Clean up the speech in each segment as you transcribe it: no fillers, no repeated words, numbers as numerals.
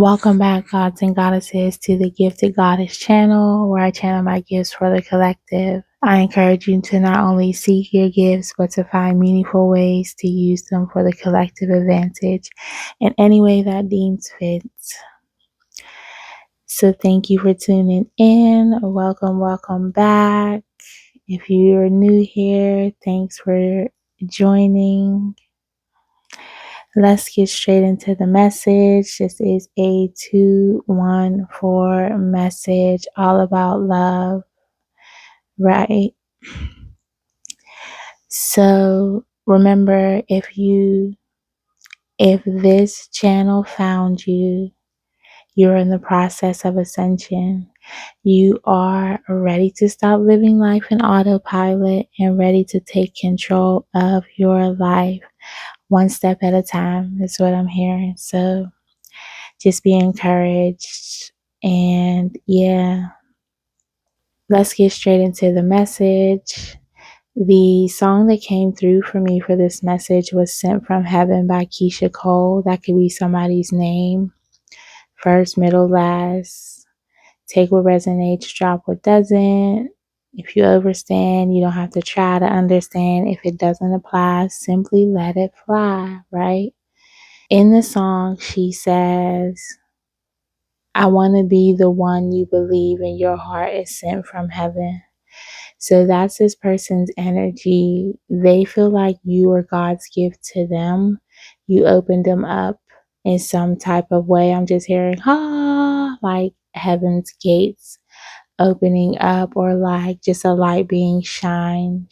Welcome back, gods and goddesses, to the Gifted Goddess channel, where I channel my gifts for the collective. I encourage you to not only seek your gifts, but to find meaningful ways to use them for the collective advantage in any way that deems fit. So thank you for tuning in. Welcome back. If you're new here, thanks for joining. Let's get straight into the message. This is a 214 message all about love, right? So remember, if this channel found you, you're in the process of ascension. You are ready to stop living life in autopilot and ready to take control of your life one step at a time, is what I'm hearing. So just be encouraged. And yeah, let's get straight into the message. The song that came through for me for this message was Sent from Heaven by Keisha Cole. That could be somebody's name. First, middle, last. Take what resonates, drop what doesn't. If you overstand, you don't have to try to understand. If it doesn't apply, simply let it fly, right? In the song, she says, I want to be the one you believe in your heart is sent from heaven. So that's this person's energy. They feel like you are God's gift to them. You opened them up in some type of way. I'm just hearing, like heaven's gates opening up, or like just a light being shined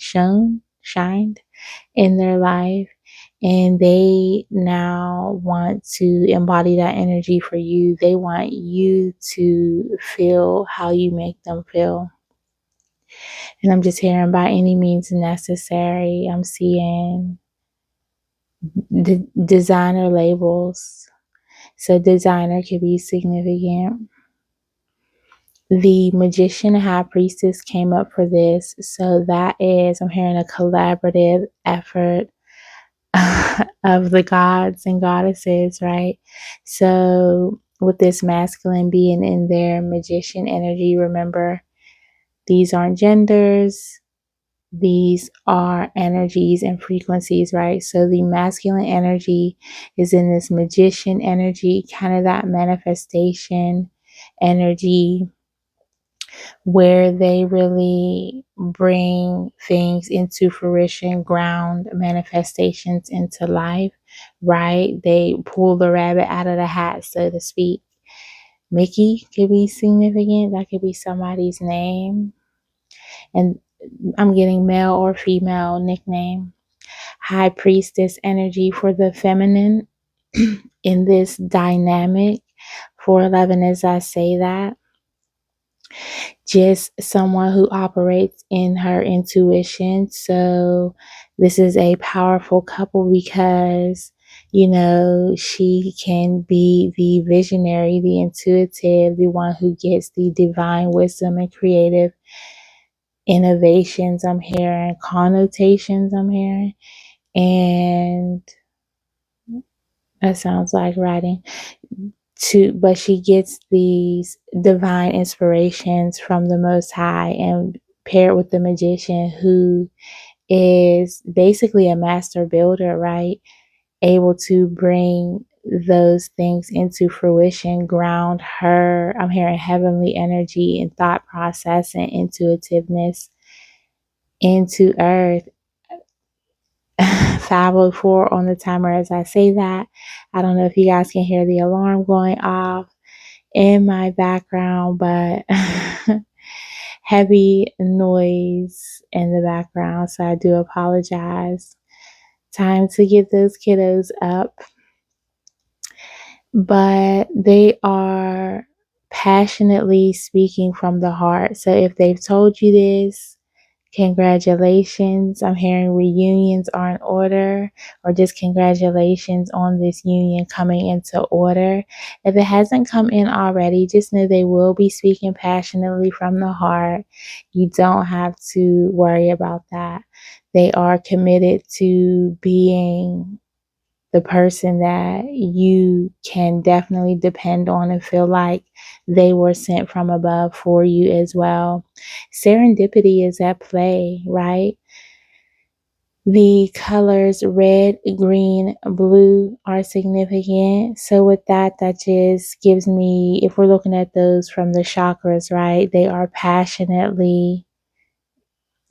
in their life. And they now want to embody that energy for you. They want you to feel how you make them feel. And I'm just hearing by any means necessary. I'm seeing designer labels. So designer could be significant. The magician high priestess came up for this. So that is, I'm hearing a collaborative effort of the gods and goddesses, right? So with this masculine being in their magician energy, remember, these aren't genders, these are energies and frequencies, right? So the masculine energy is in this magician energy, kind of that manifestation energy, where they really bring things into fruition, ground manifestations into life, right? They pull the rabbit out of the hat, so to speak. Mickey could be significant. That could be somebody's name. And I'm getting male or female nickname. High priestess energy for the feminine in this dynamic. 411, as I say that, just someone who operates in her intuition. So this is a powerful couple because, she can be the visionary, the intuitive, the one who gets the divine wisdom and creative innovations. I'm hearing connotations. I'm hearing, and that sounds like writing. But she gets these divine inspirations from the Most High, and paired with the magician, who is basically a master builder, right? Able to bring those things into fruition, ground her, I'm hearing heavenly energy and thought process and intuitiveness into earth. 5:04 on the timer as I say that. I don't know if you guys can hear the alarm going off in my background, but heavy noise in the background, so I do apologize. Time to get those kiddos up. But they are passionately speaking from the heart. So if they've told you this, congratulations. I'm hearing reunions are in order, or just congratulations on this union coming into order. If it hasn't come in already, just know they will be speaking passionately from the heart. You don't have to worry about that. They are committed to being the person that you can definitely depend on and feel like they were sent from above for you as well. Serendipity is at play, right? The colors red, green, blue are significant. So with that, that just gives me, if we're looking at those from the chakras, right, they are passionately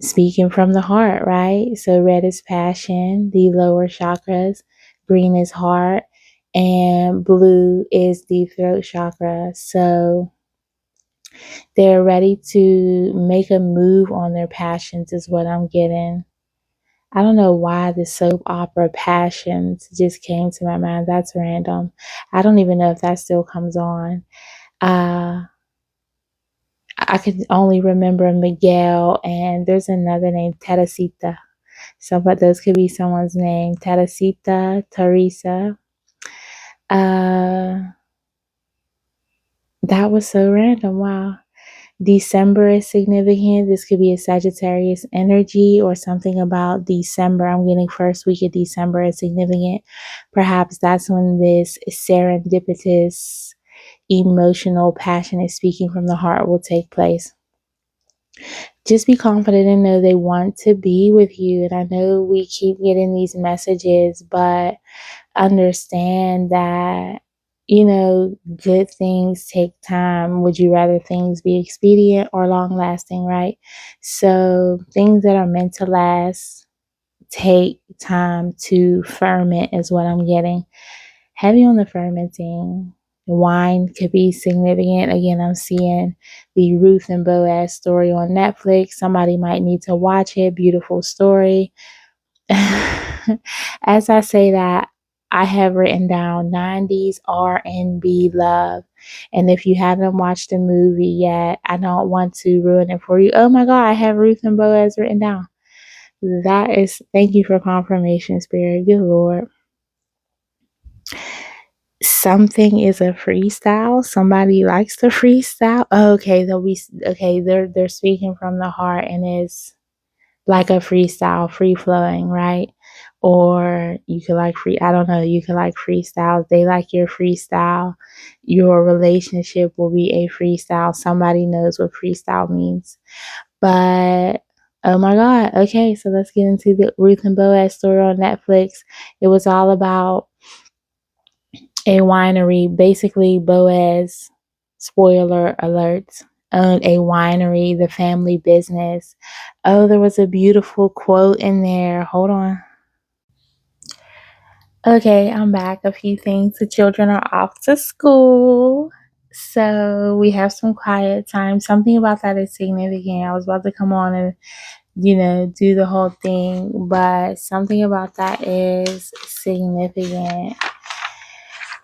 speaking from the heart, right? So red is passion, the lower chakras, green is heart, and blue is the throat chakra. So they're ready to make a move on their passions, is what I'm getting. I don't know why the soap opera Passions just came to my mind. That's random. I don't even know if that still comes on. Uh, I can only remember Miguel, and there's another name, Teresita. So, but those could be someone's name. Teresita, Teresa. Uh, that was so random. Wow. December is significant. This could be a Sagittarius energy or something about December. I'm getting first week of December is significant. Perhaps that's when this serendipitous, emotional, passionate speaking from the heart will take place. Just be confident and know they want to be with you. And I know we keep getting these messages, but understand that, good things take time. Would you rather things be expedient or long lasting, right? So things that are meant to last take time to ferment, is what I'm getting. Heavy on the fermenting. Wine could be significant. Again, I'm seeing the Ruth and Boaz story on Netflix. Somebody might need to watch it. Beautiful story. As I say that, I have written down 90s R&B love. And if you haven't watched the movie yet, I don't want to ruin it for you. Oh my God, I have Ruth and Boaz written down. Thank you for confirmation, Spirit. Good Lord. Something is a freestyle. Somebody likes to freestyle. Oh, okay, they're speaking from the heart and it's like a freestyle, free flowing, right? Or you could like I don't know, you could like freestyle. They like your freestyle. Your relationship will be a freestyle. Somebody knows what freestyle means. But oh my God. Okay, so let's get into the Ruth and Boaz story on Netflix. It was all about a winery. Basically, Boaz, spoiler alert, owned a winery, the family business. Oh, there was a beautiful quote in there. Hold on. Okay, I'm back. A few things. The children are off to school. So we have some quiet time. Something about that is significant. I was about to come on and, do the whole thing, but something about that is significant.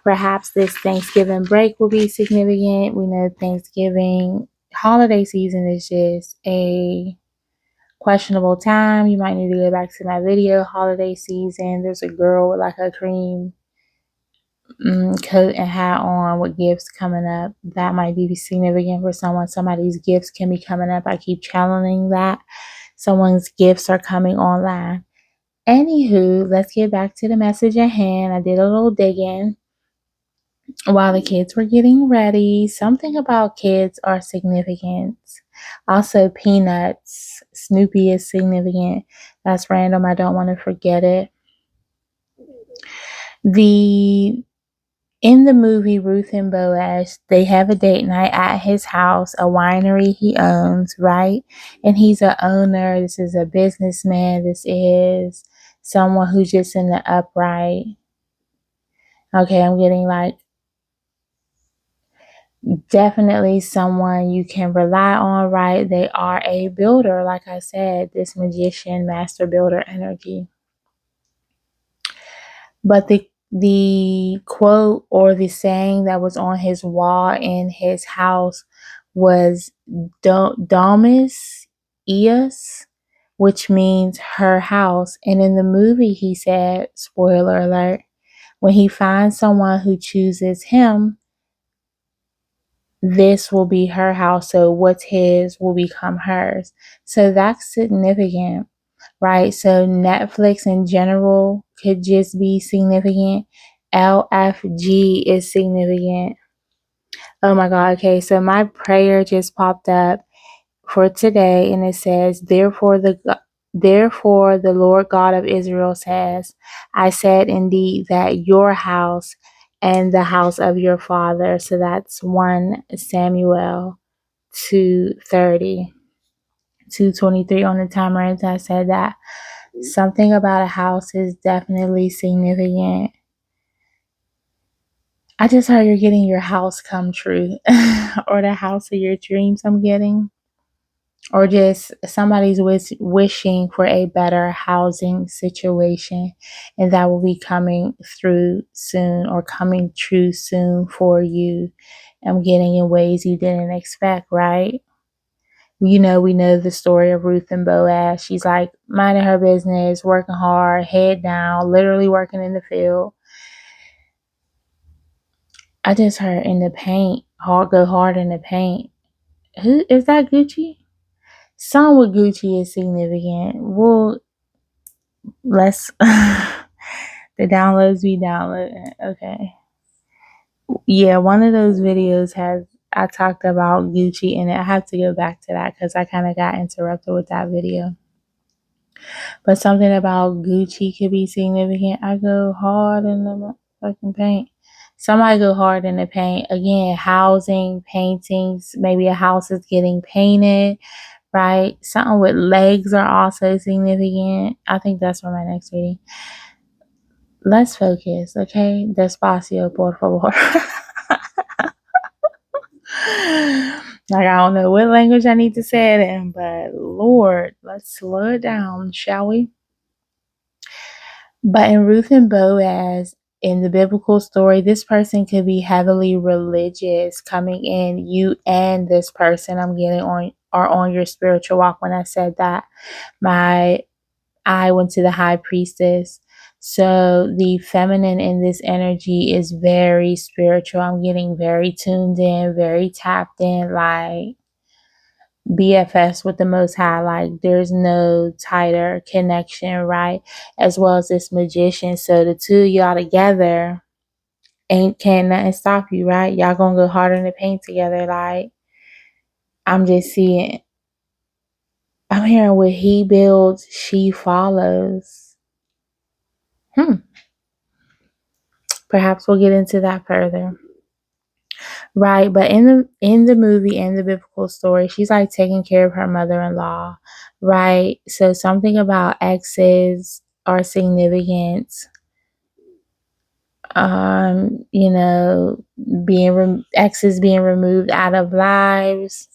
Perhaps this Thanksgiving break will be significant. We know Thanksgiving holiday season is just a questionable time. You might need to go back to my video, holiday season. There's a girl with like a cream coat and hat on with gifts coming up. That might be significant for someone. Somebody's gifts can be coming up. I keep channeling that. Someone's gifts are coming online. Anywho, let's get back to the message at hand. I did a little digging while the kids were getting ready. Something about kids are significant. Also, peanuts. Snoopy is significant. That's random. I don't want to forget it. In the movie Ruth and Boaz, they have a date night at his house, a winery he owns, right? And he's a owner. This is a businessman. This is someone who's just in the upright. Okay, I'm getting like definitely someone you can rely on, right? They are a builder, like I said, this magician, master builder energy. But the quote or the saying that was on his wall in his house was Domus Eos, which means her house. And in the movie, he said, spoiler alert, when he finds someone who chooses him, this will be her house. So what's his will become hers. So that's significant. right? So Netflix in general could just be significant. LFG is significant. Oh my God. Okay. So my prayer just popped up for today, and it says, Therefore the Lord God of Israel says, I said indeed that your house and the house of your father. So that's 1 Samuel 2:30, 2:23 on the timer. As I said that something about a house is definitely significant. I just heard you're getting your house come true or the house of your dreams. I'm getting, or just somebody's wishing for a better housing situation, and that will be coming through soon or coming true soon for you. I'm getting in ways you didn't expect, right? We know the story of Ruth and Boaz. She's like minding her business, working hard, head down, literally working in the field. I just heard in the paint, go hard in the paint. Who is that? Gucci? Some with Gucci is significant. Well, let's the downloads be downloading. Okay. Yeah, one of those videos I talked about Gucci in it. I have to go back to that because I kind of got interrupted with that video. But something about Gucci could be significant. I go hard in the fucking paint. Somebody go hard in the paint. Again, housing, paintings, maybe a house is getting painted, right? Something with legs are also significant. I think that's for my next reading. Let's focus, okay? Despacio, por favor. Like, I don't know what language I need to say it in, but Lord, let's slow it down, shall we? But in Ruth and Boaz, in the biblical story, this person could be heavily religious coming in. You and this person I'm getting are on your spiritual walk. When I said that, my eye went to the high priestess. So the feminine in this energy is very spiritual. I'm getting very tuned in, very tapped in, like BFS with the Most High. Like there's no tighter connection, right? As well as this magician. So the two of y'all together can't nothing stop you, right? Y'all gonna go harder in the paint together. Like I'm just seeing, I'm hearing what he builds, she follows. Perhaps we'll get into that further. Right, but in the movie and the biblical story, she's like taking care of her mother-in-law, right? So something about exes are significant. Exes being removed out of lives.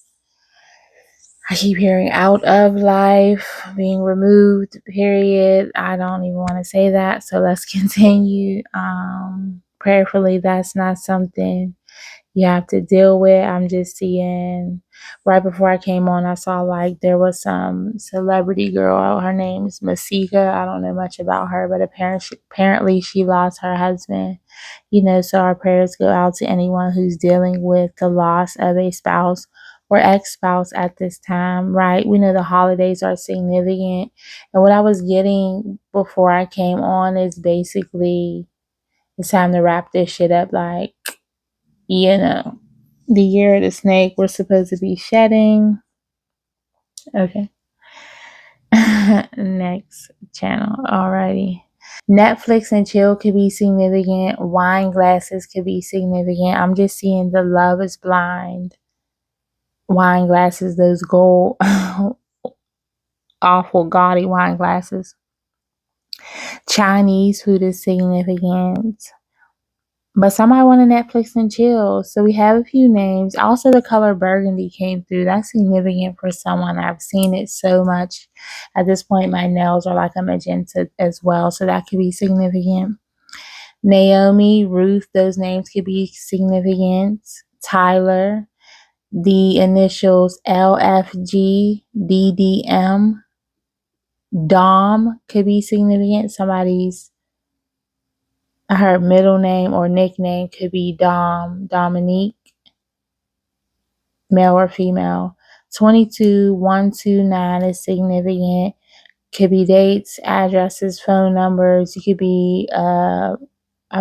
I keep hearing out of life, being removed, period. I don't even want to say that. So let's continue. Prayerfully, that's not something you have to deal with. I'm just seeing, right before I came on, I saw like there was some celebrity girl. Her name's Masika. I don't know much about her, but apparently she lost her husband. So our prayers go out to anyone who's dealing with the loss of a spouse or ex-spouse at this time, right? We know the holidays are significant. And what I was getting before I came on is basically it's time to wrap this shit up. Like, the year of the snake, we're supposed to be shedding. Okay. Next channel. Alrighty. Netflix and chill could be significant. Wine glasses could be significant. I'm just seeing the Love is Blind wine glasses, those gold, awful, gaudy wine glasses. Chinese food is significant. But somebody wanted Netflix and chill. So we have a few names. Also, the color burgundy came through. That's significant for someone. I've seen it so much. At this point, my nails are like a magenta as well. So that could be significant. Naomi, Ruth, those names could be significant. Tyler, the initials LFG, DDM. Dom could be significant. Her middle name or nickname could be Dominique, male or female. 22129 is significant. Could be dates, addresses, phone numbers. It could be, I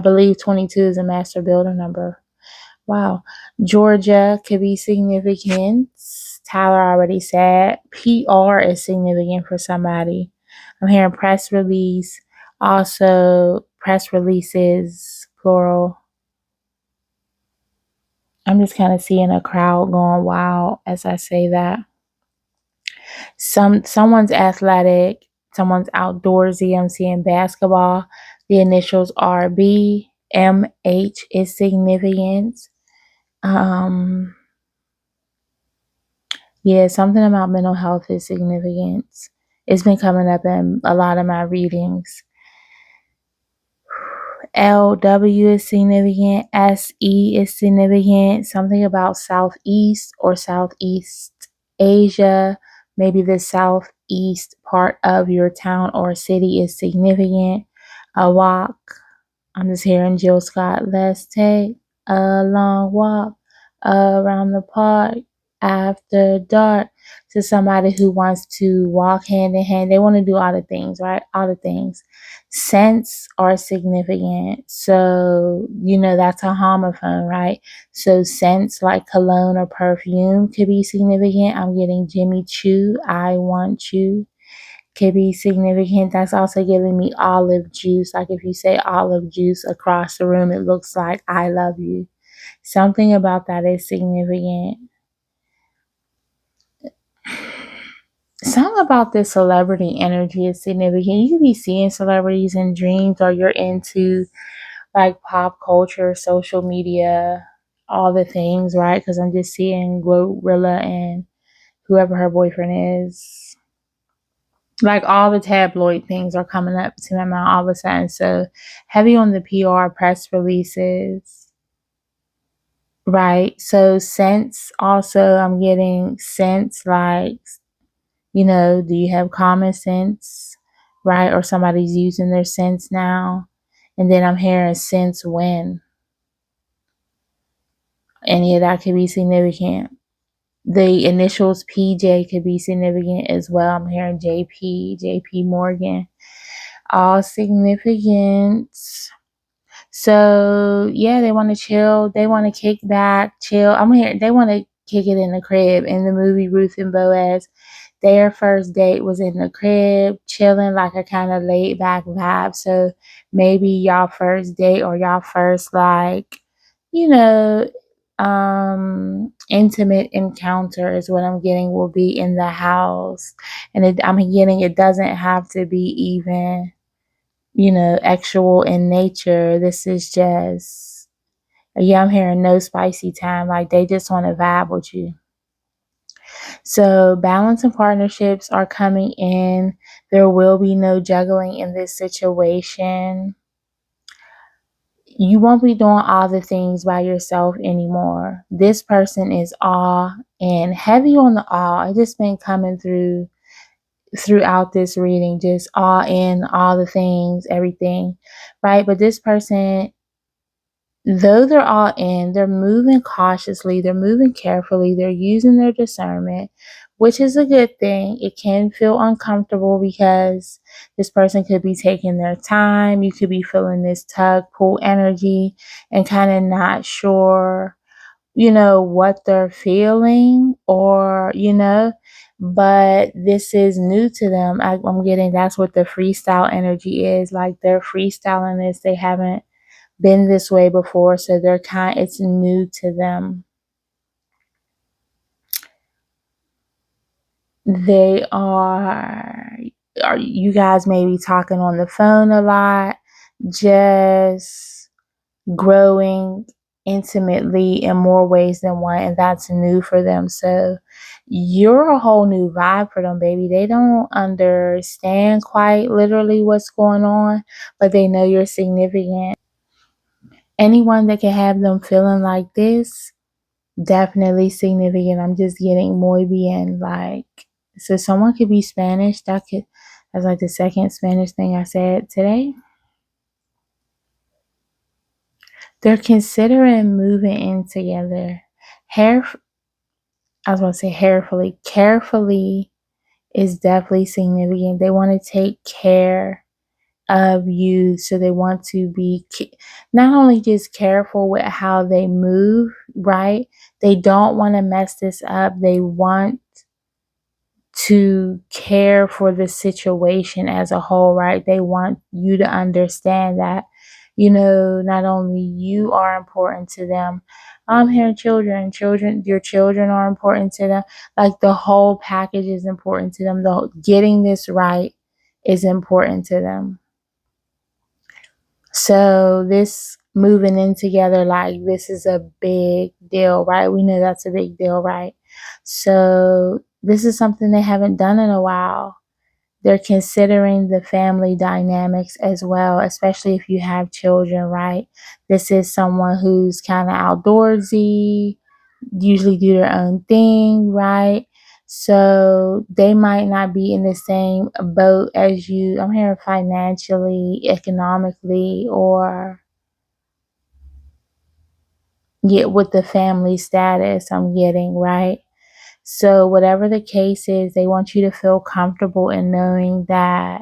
believe 22 is a master builder number. Wow. Georgia could be significant. Tyler already said. PR is significant for somebody. I'm hearing press release. Also, press releases, plural. I'm just kind of seeing a crowd going wild as I say that. Someone's athletic, someone's outdoorsy. I'm seeing basketball. The initials are B. MH is significant. Yeah, something about mental health is significant. It's been coming up in a lot of my readings. LW is significant. SE is significant. Something about Southeast or Southeast Asia. Maybe the southeast part of your town or city is significant. A walk. I'm just hearing Jill Scott. Let's take a long walk around the park after dark. To somebody who wants to walk hand in hand. They want to do all the things, right? All the things. Scents are significant. So, that's a homophone, right? So scents like cologne or perfume could be significant. I'm getting Jimmy Choo, I Want You. Could be significant. That's also giving me olive juice. Like if you say olive juice across the room, it looks like I love you. Something about that is significant. Something about this celebrity energy is significant. You could be seeing celebrities in dreams, or you're into like pop culture, social media, all the things, right? Because I'm just seeing Glorilla and whoever her boyfriend is. Like all the tabloid things are coming up to my mind all of a sudden. So heavy on the PR press releases. Right. So sense also I'm getting sense like, do you have common sense? Right? Or somebody's using their sense now. And then I'm hearing sense when. Any of that could be significant. The initials PJ could be significant as well. I'm hearing JP Morgan. All significant. So yeah, they want to chill. They want to kick back, chill. I'm here. They want to kick it in the crib. In the movie Ruth and Boaz, their first date was in the crib, chilling, like a kind of laid back vibe. So maybe y'all first date or y'all first you know, intimate encounter is what I'm getting will be in the house. And I'm getting it doesn't have to be even actual in nature. This is just, yeah, I'm hearing no spicy time. Like they just want to vibe with you. So balance and partnerships are coming in. There will be no juggling in this situation. You won't be doing all the things by yourself anymore. This person is awe and heavy on the awe. It's just been coming throughout this reading, just all in all the things, everything, right? But this person, though they're all in, they're moving cautiously, they're moving carefully, they're using their discernment, which is a good thing. It can feel uncomfortable because this person could be taking their time. You could be feeling this tug pull energy and kind of not sure what they're feeling, or but this is new to them. I'm getting that's what the freestyle energy is. Like they're freestyling this. They haven't been this way before, so it's new to them. They are you guys may be talking on the phone a lot, just growing intimately in more ways than one, and that's new for them. So you're a whole new vibe for them, baby. They don't understand quite literally what's going on, but they know you're significant. Anyone that can have them feeling like this, definitely significant. I'm just getting muy bien. So someone could be Spanish. That's like the second Spanish thing I said today. They're considering moving in together. I was going to say carefully. Carefully is definitely significant. They want to take care of you, so they want to be not only just careful with how they move, right? They don't want to mess this up. They want to care for the situation as a whole, right? They want you to understand that, not only you are important to them. I'm hearing your children are important to them. Like the whole package is important to them. Getting this right is important to them. So this moving in together, like this is a big deal, right? We know that's a big deal, right? So this is something they haven't done in a while. They're considering the family dynamics as well, especially if you have children, right? This is someone who's kind of outdoorsy, usually do their own thing, right? So they might not be in the same boat as you. I'm hearing financially, economically, or get with the family status I'm getting, right? So whatever the case is, they want you to feel comfortable in knowing that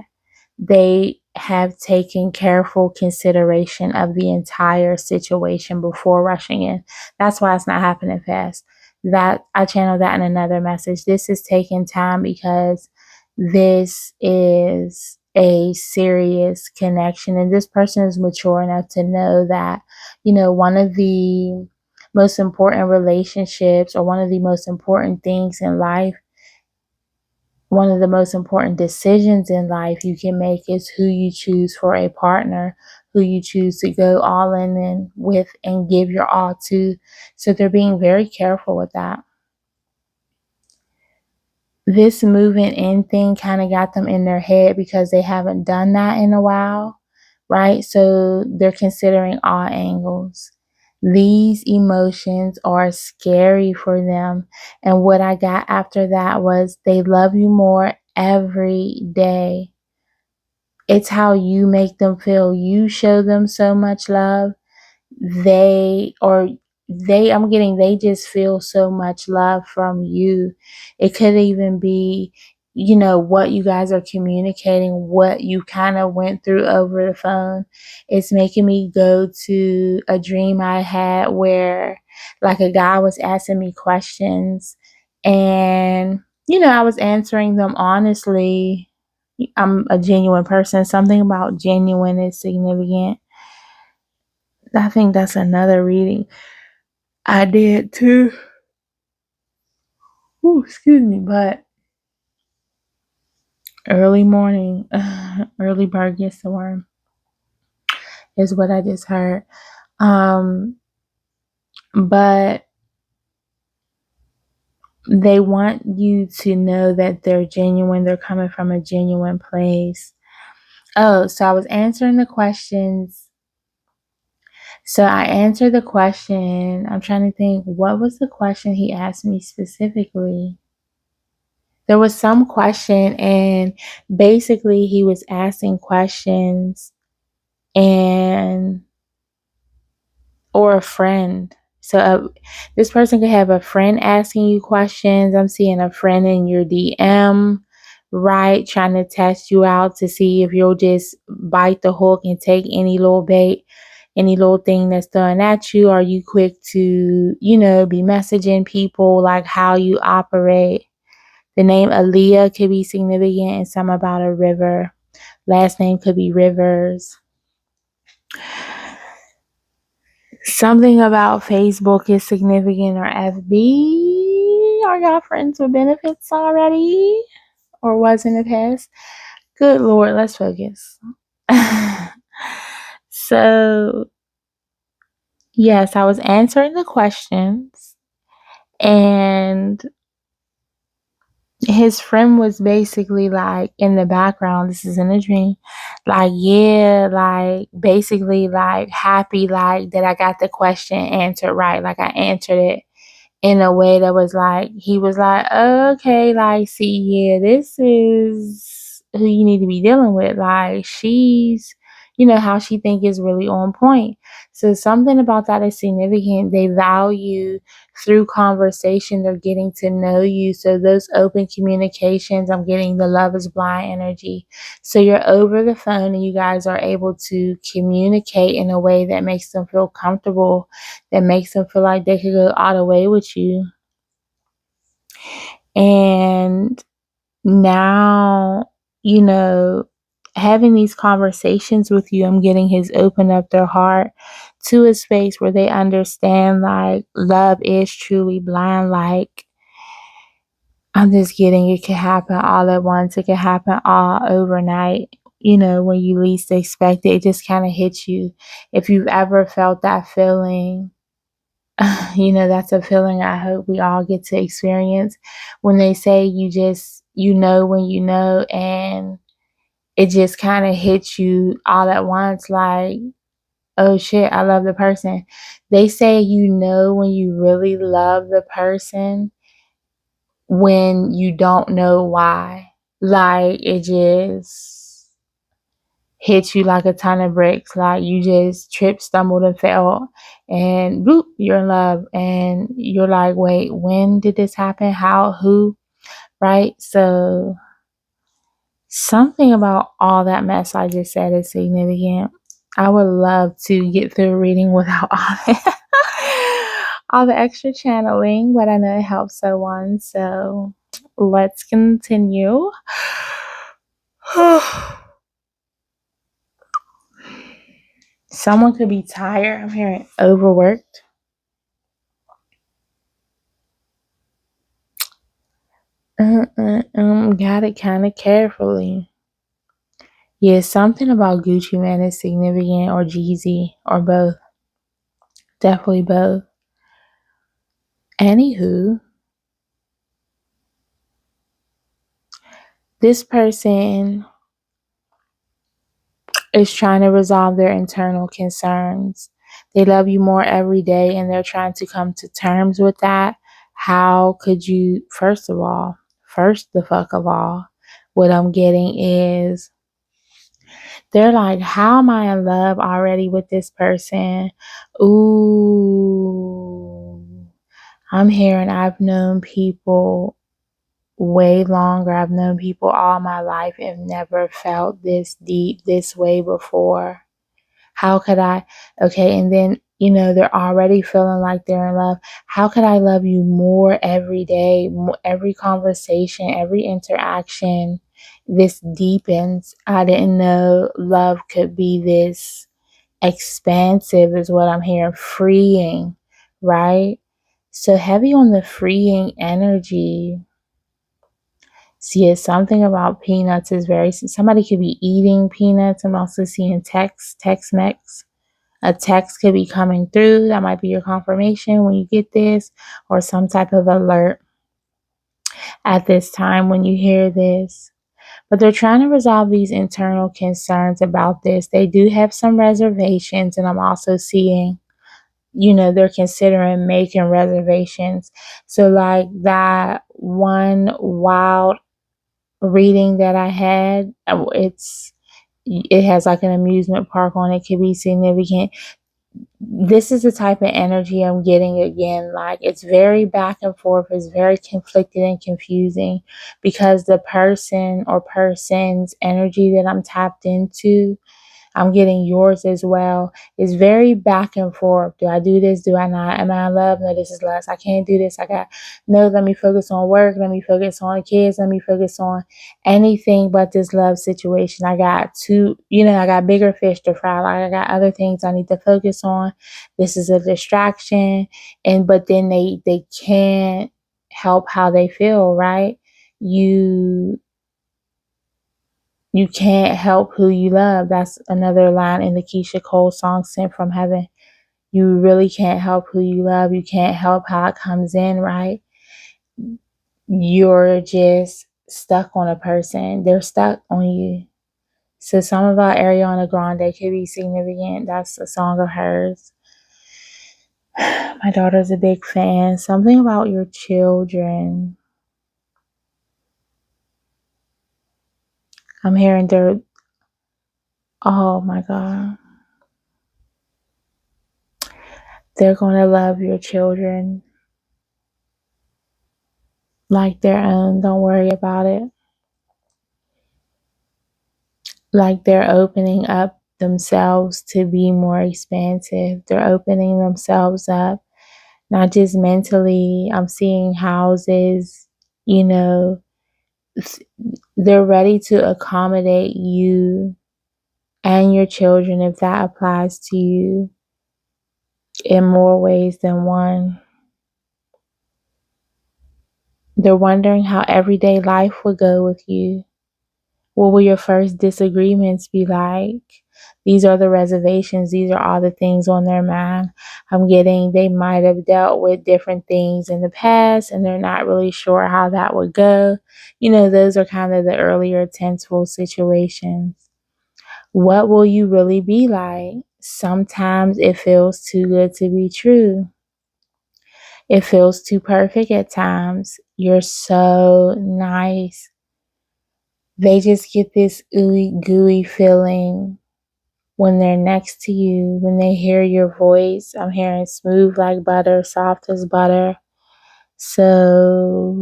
they have taken careful consideration of the entire situation before rushing in. That's why it's not happening fast. That I channeled that in another message. This is taking time because this is a serious connection, and this person is mature enough to know that, one of the most important relationships, or one of the most important things in life, one of the most important decisions in life you can make is who you choose for a partner, who you choose to go all in with and give your all to. So they're being very careful with that. This moving in thing kind of got them in their head because they haven't done that in a while, right? So they're considering all angles. These emotions are scary for them. And what I got after that was they love you more every day. It's how you make them feel. You show them so much love. They just feel so much love from you. It could even be, what you guys are communicating, what you kind of went through over the phone. It's making me go to a dream I had where like a guy was asking me questions, and I was answering them honestly. I'm a genuine person. Something about genuine is significant. I think that's another reading I did too. Ooh, excuse me, but early morning, early bird gets the worm is what I just heard. But they want you to know that they're genuine. They're coming from a genuine place. Oh, so I was answering the questions. So I answered the question. I'm trying to think, what was the question he asked me specifically? There was some question, and basically he was asking questions, and or a friend. So this person could have a friend asking you questions. I'm seeing a friend in your DM, right? Trying to test you out to see if you'll just bite the hook and take any little bait, any little thing that's thrown at you. Are you quick to, be messaging people, like how you operate? The name Aaliyah could be significant, and some about a river. Last name could be Rivers. Something about Facebook is significant, or FB. Are y'all friends with benefits already? Or was in the past? Good Lord, let's focus. So, yes, I was answering the questions, and his friend was basically like in the background, this is in a dream, like, yeah, like basically like happy, like that I got the question answered right. Like I answered it in a way that was like, he was like, okay, like, see, yeah, this is who you need to be dealing with. Like, she's, how she think is really on point. So something about that is significant. They value through conversation, they're getting to know you. So those open communications, I'm getting the love is blind energy. So you're over the phone and you guys are able to communicate in a way that makes them feel comfortable, that makes them feel like they could go all the way with you. And now, having these conversations with you, I'm getting his open up their heart to a space where they understand like love is truly blind. Like, I'm just getting it could happen all at once. It could happen all overnight. When you least expect it, it just kind of hits you. If you've ever felt that feeling, that's a feeling I hope we all get to experience when they say you just, when and it just kind of hits you all at once. Like, oh shit, I love the person. They say, when you really love the person when you don't know why. Like, it just hits you like a ton of bricks. Like, you just tripped, stumbled, and fell, and boop, you're in love. And you're like, wait, when did this happen? How? Who? Right? So, something about all that mess I just said is significant. I would love to get through reading without all the extra channeling, but I know it helps someone. So let's continue. Someone could be tired. I'm hearing overworked. Got it kind of carefully. Yeah, something about Gucci Mane is significant, or Jeezy, or both. Definitely both. Anywho, this person is trying to resolve their internal concerns. They love you more every day and they're trying to come to terms with that. How could you, first the fuck of all, what I'm getting is they're like, how am I in love already with this person? Ooh, I'm hearing I've known people way longer. I've known people all my life and never felt this deep this way before. How could I? Okay, and then, they're already feeling like they're in love. How could I love you more every day, every conversation, every interaction? This deepens. I didn't know love could be this expansive, is what I'm hearing. Freeing, right? So heavy on the freeing energy. See, it's something about peanuts is somebody could be eating peanuts. I'm also seeing Tex-Mex. A text could be coming through. That might be your confirmation when you get this, or some type of alert at this time when you hear this. But they're trying to resolve these internal concerns about this. They do have some reservations, and I'm also seeing, they're considering making reservations. So, like that one wild reading that I had, it has like an amusement park on it. Could be significant. This is the type of energy I'm getting again. Like, it's very back and forth. It's very conflicted and confusing because the person or persons energy that I'm tapped into, I'm getting yours as well. It's very back and forth. Do I do this? Do I not? Am I in love? No, this is lust. I can't do this. No, let me focus on work. Let me focus on kids. Let me focus on anything but this love situation. I got I got bigger fish to fry. Like, I got other things I need to focus on. This is a distraction. But then they can't help how they feel, right? You can't help who you love. That's another line in the Keisha Cole song, Sent from Heaven. You really can't help who you love. You can't help how it comes in, right? You're just stuck on a person. They're stuck on you. So some about Ariana Grande could be significant. That's a song of hers. My daughter's a big fan. Something about your children. I'm hearing they're Oh my God. They're going to love your children like their own. Don't worry about it. Like they're opening up themselves to be more expansive. They're opening themselves up, not just mentally. I'm seeing houses, you know, they're ready to accommodate you and your children if that applies to you in more ways than one. They're wondering how everyday life would go with you. What will your first disagreements be like? These are the reservations. These are all the things on their mind. I'm getting they might have dealt with different things in the past and they're not really sure how that would go. Those are kind of the earlier tenseful situations. What will you really be like? Sometimes it feels too good to be true. It feels too perfect at times. You're so nice. They just get this ooey gooey feeling when they're next to you, when they hear your voice. I'm hearing smooth like butter, soft as butter. So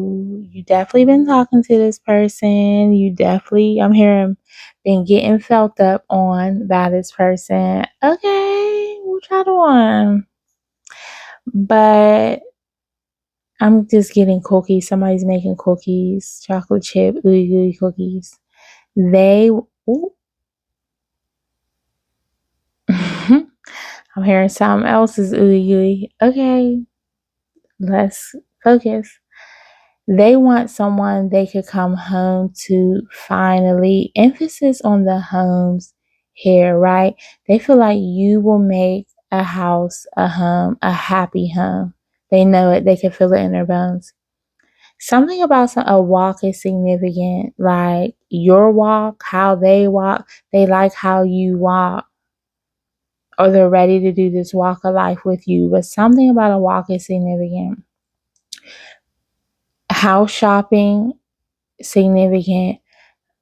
you definitely been talking to this person. I'm hearing, been getting felt up on by this person. Okay, what y'all doing? But I'm just getting cookies. Somebody's making cookies, chocolate chip, ooey gooey cookies. They, ooh. I'm hearing something else is ooey gooey. Okay, let's focus. They want someone they could come home to finally. Emphasis on the homes here, right? They feel like you will make a house, a home, a happy home. They know it. They can feel it in their bones. Something about a walk is significant. Like your walk, how they walk, they like how you walk, or they're ready to do this walk of life with you. But something about a walk is significant. House shopping, significant.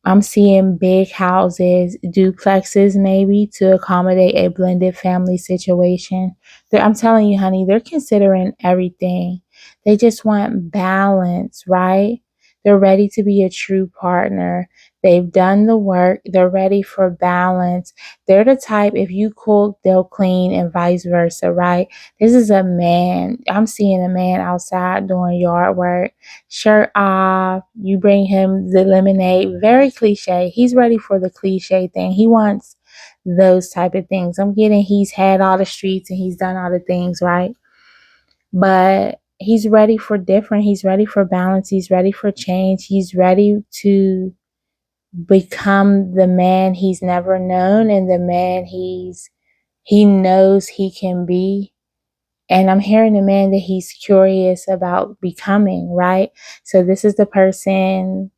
I'm seeing big houses, duplexes maybe to accommodate a blended family situation. I'm telling you, honey, they're considering everything. They just want balance, right? They're ready to be a true partner. They've done the work. They're ready for balance. They're the type, if you cook, they'll clean and vice versa, right? This is a man. I'm seeing a man outside doing yard work, shirt off. You bring him the lemonade. Very cliche. He's ready for the cliche thing. He wants those type of things. I'm getting he's had all the streets and he's done all the things, right? But he's ready for different. He's ready for balance. He's ready for change. He's ready to become the man he's never known and the man he knows he can be. And I'm hearing a man that he's curious about becoming, right? So this is the person,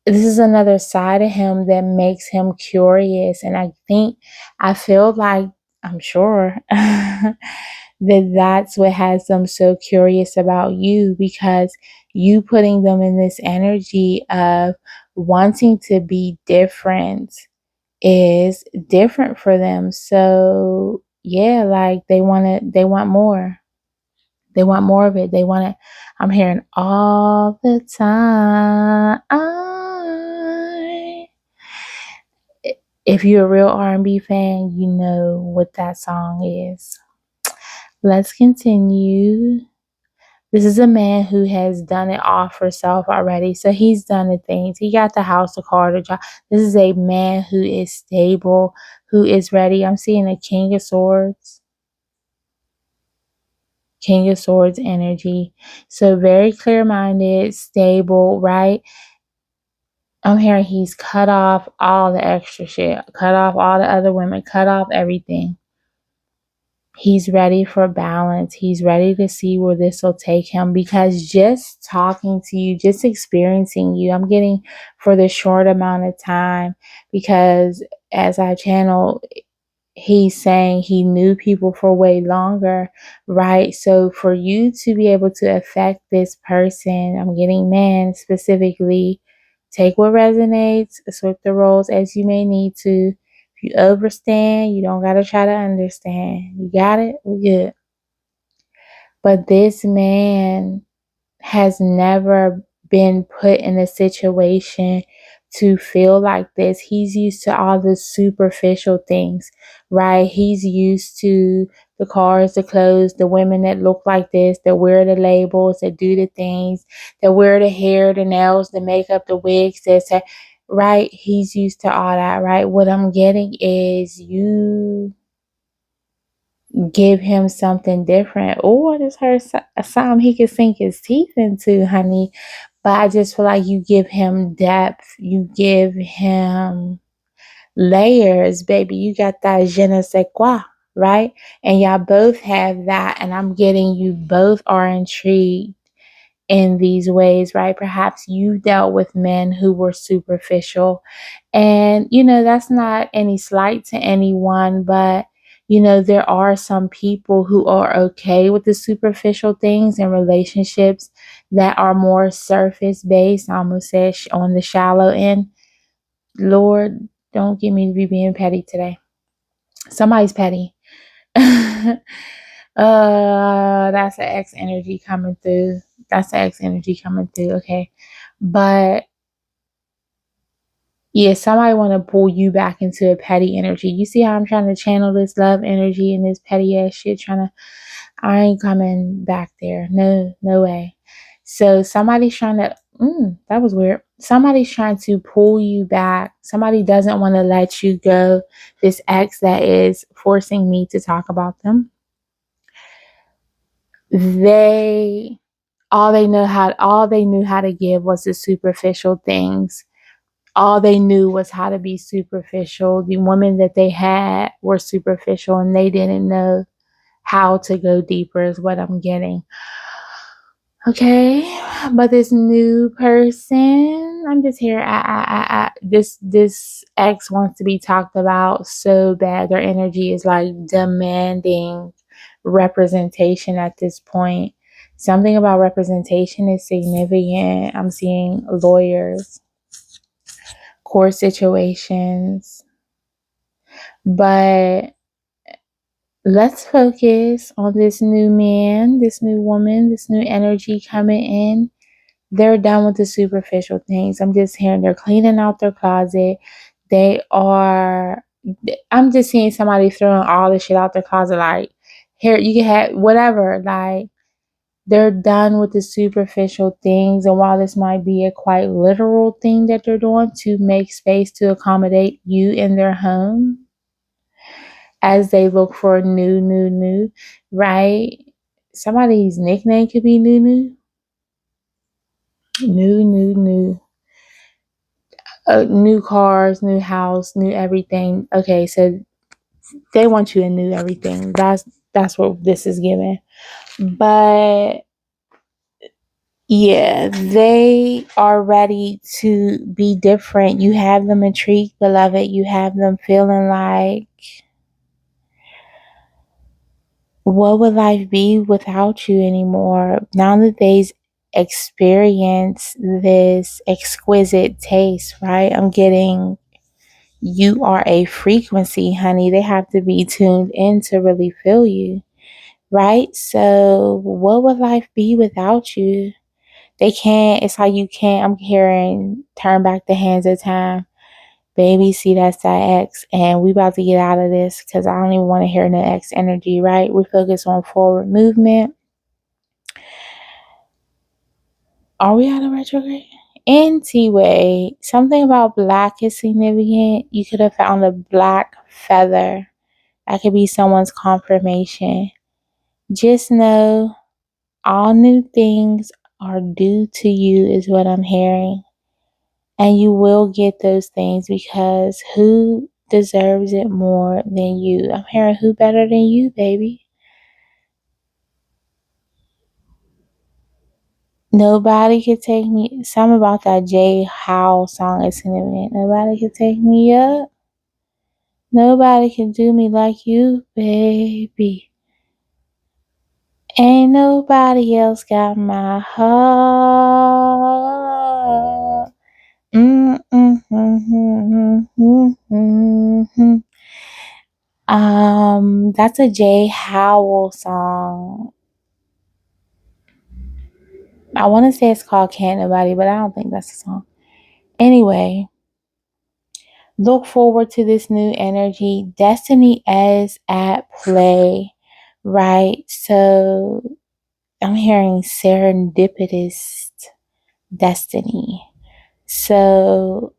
this is another side of him that makes him curious. And I feel like, I'm sure that that's what has them so curious about you, because you putting them in this energy of wanting to be different is different for them. So yeah, like they want more. They want more of it. They want it. I'm hearing all the time. If you're a real R&B fan, you know what that song is. Let's continue. This is a man who has done it all for self already. So he's done the things. He got the house, the car, the job. This is a man who is stable, who is ready. I'm seeing a King of Swords. King of Swords energy. So very clear-minded, stable, right? I'm hearing he's cut off all the extra shit, cut off all the other women, cut off everything. He's ready for balance. He's ready to see where this will take him, because just talking to you, just experiencing you, I'm getting for the short amount of time, because as I channel, he's saying he knew people for way longer, right? So for you to be able to affect this person, I'm getting man specifically, take what resonates, sort the roles as you may need to. If you overstand, you don't gotta try to understand. You got it? We good. But this man has never been put in a situation to feel like this. He's used to all the superficial things, right? He's used to the cars, the clothes, the women that look like this, that wear the labels, that do the things, that wear the hair, the nails, the makeup, the wigs, that's right. He's used to all that, right? What I'm getting is you give him something different. Oh, I just heard something he could sink his teeth into, honey. But I just feel like you give him depth. You give him layers, baby. You got that je ne sais quoi, right? And y'all both have that. And I'm getting you both are intrigued in these ways, right? Perhaps you dealt with men who were superficial. And, that's not any slight to anyone, but, there are some people who are okay with the superficial things in relationships that are more surface based, I almost said on the shallow end. Lord, don't get me to be being petty today. Somebody's petty. That's an X energy coming through. Okay. But yeah, somebody want to pull you back into a petty energy. You see how I'm trying to channel this love energy and this petty ass shit I ain't coming back there. No way. So somebody's trying to, that was weird. Somebody's trying to pull you back. Somebody doesn't want to let you go. This ex that is forcing me to talk about them. All they knew how to give was the superficial things. All they knew was how to be superficial. The women that they had were superficial and they didn't know how to go deeper is what I'm getting. Okay, but this new person, I'm just here. This ex wants to be talked about so bad. Their energy is like demanding representation at this point. Something about representation is significant. I'm seeing lawyers, court situations, but let's focus on this new man, this new woman, this new energy coming in. They're done with the superficial things. I'm just hearing they're cleaning out their closet. I'm just seeing somebody throwing all the shit out their closet. Like, here, you can have whatever. Like, they're done with the superficial things. And while this might be a quite literal thing that they're doing to make space to accommodate you in their home, as they look for new, right? Somebody's nickname could be new. New cars, new house, new everything. Okay, so they want you to new everything. That's what this is giving. But yeah, they are ready to be different. You have them intrigued, beloved. You have them feeling like, what would life be without you anymore? Now that they've experienced this exquisite taste, right? I'm getting, you are a frequency, honey. They have to be tuned in to really feel you, right? So what would life be without you? They can't, it's like you can't, I'm hearing turn back the hands of time. Baby, see, that's that X, and we about to get out of this because I don't even want to hear no X energy, right? We focus on forward movement. Are we out of retrograde? Anyway, something about black is significant. You could have found a black feather. That could be someone's confirmation. Just know all new things are due to you, is what I'm hearing. And you will get those things because who deserves it more than you? I'm hearing who better than you, baby. Nobody could take me. Something about that Jay Howe song is significant. Nobody could take me up. Nobody can do me like you, baby. Ain't nobody else got my heart. That's a Jay Howell song. I want to say it's called Can't Nobody, but I don't think that's the song. Anyway, look forward to this new energy. Destiny is at play, right? So I'm hearing serendipitous destiny. So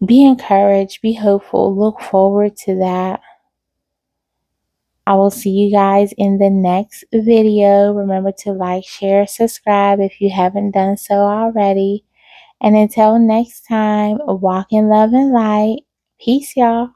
be encouraged, be hopeful, look forward to that. I will see you guys in the next video. Remember to like, share, subscribe if you haven't done so already. And until next time, walk in love and light. Peace, y'all.